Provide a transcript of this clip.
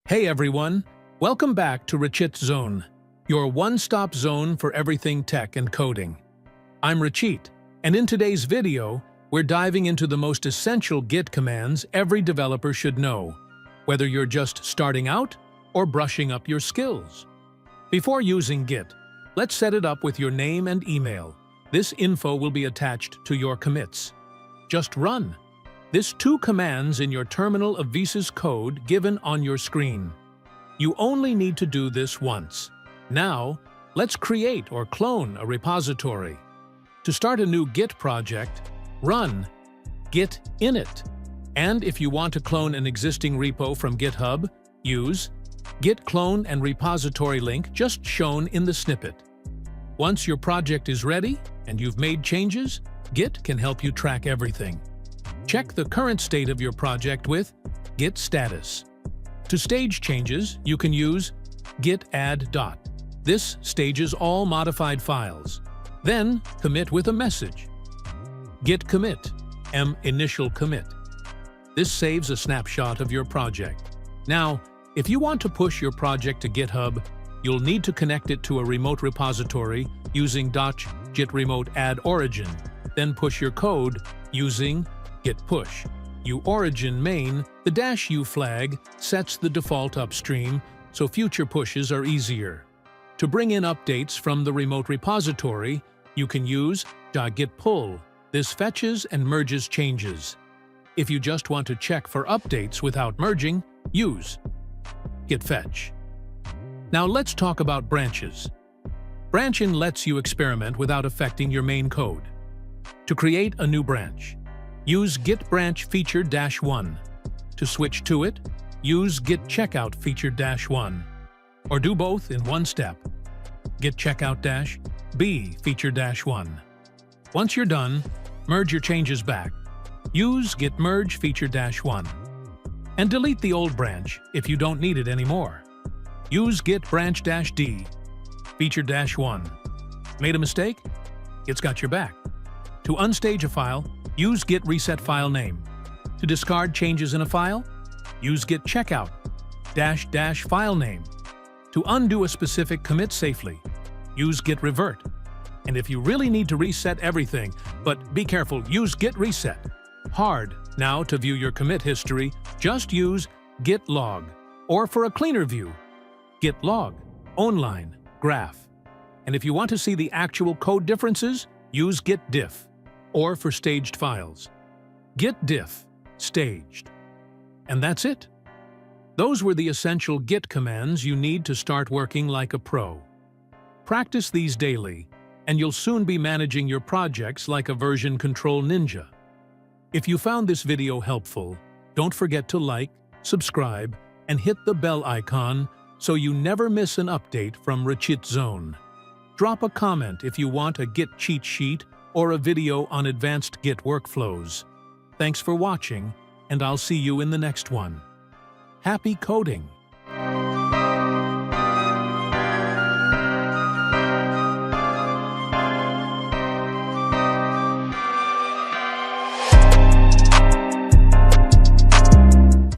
Hey everyone, welcome back to RachitZone, your one-stop zone for everything tech and coding. I'm Rachit, and in today's video, we're diving into the most essential Git commands every developer should know, whether you're just starting out or brushing up your skills. Before using Git, let's set it up with your name and email. This info will be attached to your commits. Just run. This two commands in your terminal of Visa's code given on your screen. You only need to do this once. Now, let's create or clone a repository. To start a new Git project, run git init. And if you want to clone an existing repo from GitHub, use git clone and repository link just shown in the snippet. Once your project is ready and you've made changes, Git can help you track everything. Check the current state of your project with git status. To stage changes, you can use git add dot. This stages all modified files. Then commit with a message. Git commit, initial commit. This saves a snapshot of your project. Now, if you want to push your project to GitHub, you'll need to connect it to a remote repository using git remote add origin. Then push your code using git push. Origin main, the -u flag sets the default upstream, so future pushes are easier. To bring in updates from the remote repository, you can use git pull. This fetches and merges changes. If you just want to check for updates without merging, use git fetch. Now let's talk about branches. Branching lets you experiment without affecting your main code. To create a new branch, use git branch feature -1. To switch to it, use git checkout feature -1. Or do both in one step. Git checkout -b feature -1. Once you're done, merge your changes back. Use git merge feature -1. And delete the old branch if you don't need it anymore. Use git branch -d feature -1. Made a mistake? It's got your back. To unstage a file, use git reset file name. To discard changes in a file, use git checkout -- file name. To undo a specific commit safely, use git revert. And if you really need to reset everything, but be careful, use git reset. Hard. Now to view your commit history, just use git log. Or for a cleaner view, git log, online, graph. And if you want to see the actual code differences, use git diff. Or for staged files, git diff, staged. And that's it. Those were the essential Git commands you need to start working like a pro. Practice these daily, and you'll soon be managing your projects like a version control ninja. If you found this video helpful, don't forget to like, subscribe, and hit the bell icon so you never miss an update from RachitZone. Drop a comment if you want a Git cheat sheet or a video on advanced Git workflows. Thanks for watching, and I'll see you in the next one. Happy coding!